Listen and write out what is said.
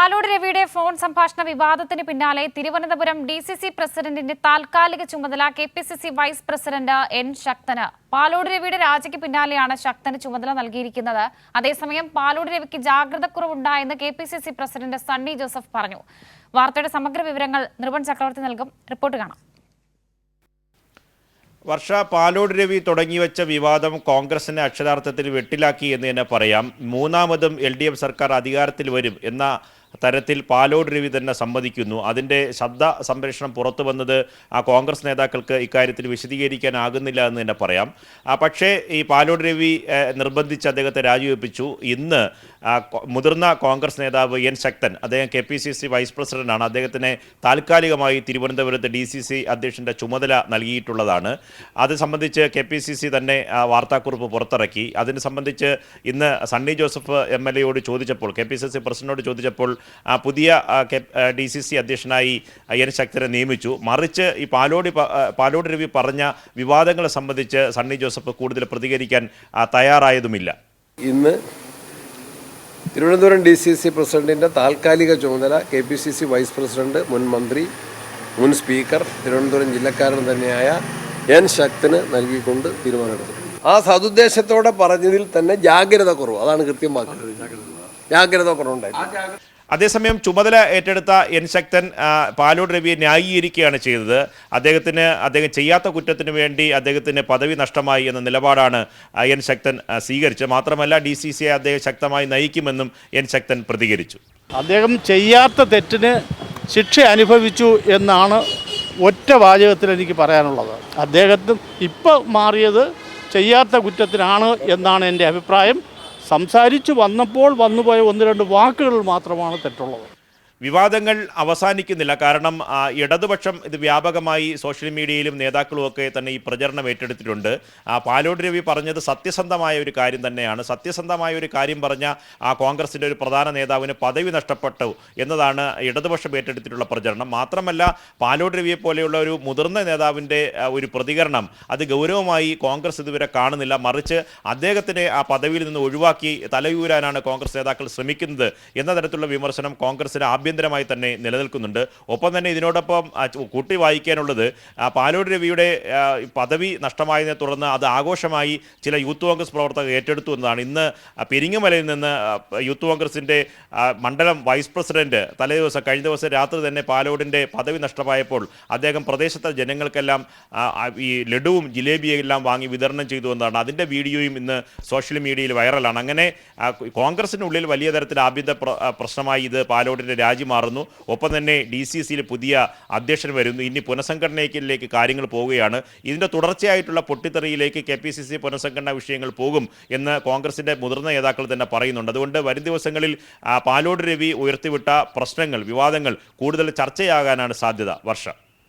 പാലോട് രവിയുടെ ഫോൺ സംഭാഷണ വിവാദത്തിന് പിന്നാലെ തിരുവനന്തപുരം DCC പ്രസിഡന്റിന്റെ താൽക്കാലിക ചുമതല KPCC vice president N Sakthan. Palode രവിയുടെ രാജിക്ക് പിന്നാലെയാണ് ശക്തന് ചുമതല നൽകിയിരിക്കുന്നത്. അതേസമയം പാലോട് രവിക്ക് ജാഗ്രതക്കുറവുണ്ടായെന്ന് KPCC പ്രസിഡന്റ് സണ്ണി ജോസഫ് പറഞ്ഞു. വാർത്തയുടെ സമഗ്ര വിവരങ്ങൾ നിർവൻ ചക്രവർത്തി നൽകും. റിപ്പോർട്ട് കാണാം. വർഷ, പാലോട് രവി തുടങ്ങിവെച്ച വിവാദം കോൺഗ്രസിനെ അക്ഷരാർത്ഥത്തിൽ വെട്ടിലാക്കി എന്ന് തന്നെ പറയാം. മൂന്നാമതും LDF സർക്കാർ അധികാരത്തിൽ വരും എന്ന തരത്തിൽ പാലോട് രവി തന്നെ സമ്മതിക്കുന്നു. അതിൻ്റെ ശബ്ദ സംപ്രേഷണം പുറത്തു വന്നത് കോൺഗ്രസ് നേതാക്കൾക്ക് ഇക്കാര്യത്തിൽ വിശദീകരിക്കാനാകുന്നില്ല എന്ന് തന്നെ പറയാം. പക്ഷേ ഈ പാലോട് രവി നിർബന്ധിച്ച് അദ്ദേഹത്തെ രാജിവെപ്പിച്ചു. ഇന്ന് മുതിർന്ന കോൺഗ്രസ് നേതാവ് N ശക്തൻ, അദ്ദേഹം KPCC വൈസ് പ്രസിഡന്റാണ്, അദ്ദേഹത്തിന് താൽക്കാലികമായി തിരുവനന്തപുരത്ത് DCC അധ്യക്ഷൻ്റെ ചുമതല നൽകിയിട്ടുള്ളതാണ്. അത് സംബന്ധിച്ച് KPCC തന്നെ വാർത്താക്കുറിപ്പ് പുറത്തിറക്കി. അതിനെ സംബന്ധിച്ച് ഇന്ന് സണ്ണി ജോസഫ് MLA യോട് ചോദിച്ചപ്പോൾ, KPCC പ്രസിഡന്റിനോട് ചോദിച്ചപ്പോൾ പുതിയ DCC അധ്യക്ഷനായി N ശക്തനെ നിയമിച്ചു. മറിച്ച് ഈ പാലോട് രവി പറഞ്ഞ വിവാദങ്ങളെ സംബന്ധിച്ച് സണ്ണി ജോസഫ് കൂടുതൽ പ്രതികരിക്കാൻ തയ്യാറായതുമില്ല. ഇന്ന് തിരുവനന്തപുരം DCC പ്രസിഡന്റിൻ്റെ താൽക്കാലിക ചുമതല KPCC വൈസ് പ്രസിഡന്റ്, മുൻ മന്ത്രി, മുൻ സ്പീക്കർ, തിരുവനന്തപുരം ജില്ലക്കാരൻ തന്നെയായ N ശക്തന് നൽകിക്കൊണ്ട് തീരുമാനമെടുത്തു. ആ സതുദ്ദേശത്തോടെ പറഞ്ഞതിൽ തന്നെ ജാഗ്രത കുറവ്, അതാണ് കൃത്യമാക്കുന്നത്. ജാഗ്രത കുറവുണ്ടായിരുന്നു. അതേസമയം ചുമതല ഏറ്റെടുത്ത N ശക്തൻ പാലോട് രവിയെ ന്യായീകരിക്കുകയാണ് ചെയ്തത്. അദ്ദേഹം ചെയ്യാത്ത കുറ്റത്തിന് വേണ്ടി അദ്ദേഹത്തിന് പദവി നഷ്ടമായി എന്ന നിലപാടാണ് N ശക്തൻ സ്വീകരിച്ചത്. മാത്രമല്ല DCC അദ്ദേഹം ശക്തമായി നയിക്കുമെന്നും N ശക്തൻ പ്രതികരിച്ചു. അദ്ദേഹം ചെയ്യാത്ത തെറ്റിന് ശിക്ഷ അനുഭവിച്ചു എന്നാണ് ഒറ്റ വാചകത്തിൽ എനിക്ക് പറയാനുള്ളത്. അദ്ദേഹത്തിന് ഇപ്പോൾ മാറിയത് ചെയ്യാത്ത കുറ്റത്തിനാണ് എന്നാണ് എൻ്റെ അഭിപ്രായം. സംസാരിച്ചു വന്നപ്പോൾ വന്നുപോയ ഒന്ന് രണ്ട് വാക്കുകൾ മാത്രമാണ് തെറ്റുള്ളത്. വിവാദങ്ങൾ അവസാനിക്കുന്നില്ല. കാരണം ഇടതുപക്ഷം ഇത് വ്യാപകമായി സോഷ്യൽ മീഡിയയിലും നേതാക്കളുമൊക്കെ തന്നെ ഈ പ്രചരണം ഏറ്റെടുത്തിട്ടുണ്ട്. പാലോട് രവി പറഞ്ഞത് സത്യസന്ധമായ ഒരു കാര്യം തന്നെയാണ്. സത്യസന്ധമായ ഒരു കാര്യം പറഞ്ഞ കോൺഗ്രസിൻ്റെ ഒരു പ്രധാന നേതാവിന് പദവി നഷ്ടപ്പെട്ടു എന്നതാണ് ഇടതുപക്ഷം ഏറ്റെടുത്തിട്ടുള്ള പ്രചരണം. മാത്രമല്ല, പാലോട് രവിയെ പോലെയുള്ള ഒരു മുതിർന്ന നേതാവിൻ്റെ ഒരു പ്രതികരണം അത് ഗൗരവമായി കോൺഗ്രസ് ഇതുവരെ കാണുന്നില്ല. മറിച്ച് അദ്ദേഹത്തിനെ ആ പദവിയിൽ നിന്ന് ഒഴിവാക്കി തലയൂരാനാണ് കോൺഗ്രസ് നേതാക്കൾ ശ്രമിക്കുന്നത് എന്ന തരത്തിലുള്ള വിമർശനം കോൺഗ്രസിന് ആഭ്യന്തരമായി തന്നെ നിലനിൽക്കുന്നുണ്ട്. ഒപ്പം തന്നെ ഇതിനോടൊപ്പം കൂട്ടി വായിക്കാനുള്ളത് പാലോട് രവിയുടെ പദവി നഷ്ടമായതിനെ തുടർന്ന് അത് ആഘോഷമായി ചില യൂത്ത് കോൺഗ്രസ് പ്രവർത്തകർ ഏറ്റെടുത്തു എന്നതാണ്. ഇന്ന് പെരിങ്ങമലയിൽ നിന്ന് യൂത്ത് കോൺഗ്രസിൻ്റെ മണ്ഡലം വൈസ് പ്രസിഡന്റ് കഴിഞ്ഞ ദിവസം രാത്രി തന്നെ പാലോടിൻ്റെ പദവി നഷ്ടമായപ്പോൾ അദ്ദേഹം പ്രദേശത്തെ ജനങ്ങൾക്കെല്ലാം ഈ ലഡുവും ജിലേബിയെല്ലാം വാങ്ങി വിതരണം ചെയ്തു എന്നതാണ്. അതിൻ്റെ വീഡിയോയും ഇന്ന് സോഷ്യൽ മീഡിയയിൽ വൈറലാണ്. അങ്ങനെ കോൺഗ്രസിനുള്ളിൽ വലിയ തരത്തിൽ ആഭ്യന്തര പ്രശ്നമായി ഇത് പാലോടിൻ്റെ രാജി മാറുന്നു. ഒപ്പം തന്നെ DCCയിൽ പുതിയ അധ്യക്ഷൻ വരുന്നു. ഇനി പുനഃസംഘടനയിലേക്ക് കാര്യങ്ങൾ പോവുകയാണ്. ഇതിൻ്റെ തുടർച്ചയായിട്ടുള്ള പൊട്ടിത്തെറിയിലേക്ക് KPCC പുനഃസംഘടനാ വിഷയങ്ങൾ പോകും എന്ന് കോൺഗ്രസിൻ്റെ മുതിർന്ന നേതാക്കൾ തന്നെ പറയുന്നുണ്ട്. അതുകൊണ്ട് വരും ദിവസങ്ങളിൽ പാലോട് രവി ഉയർത്തിവിട്ട പ്രശ്നങ്ങൾ, വിവാദങ്ങൾ കൂടുതൽ ചർച്ചയാകാനാണ് സാധ്യത. വർഷ.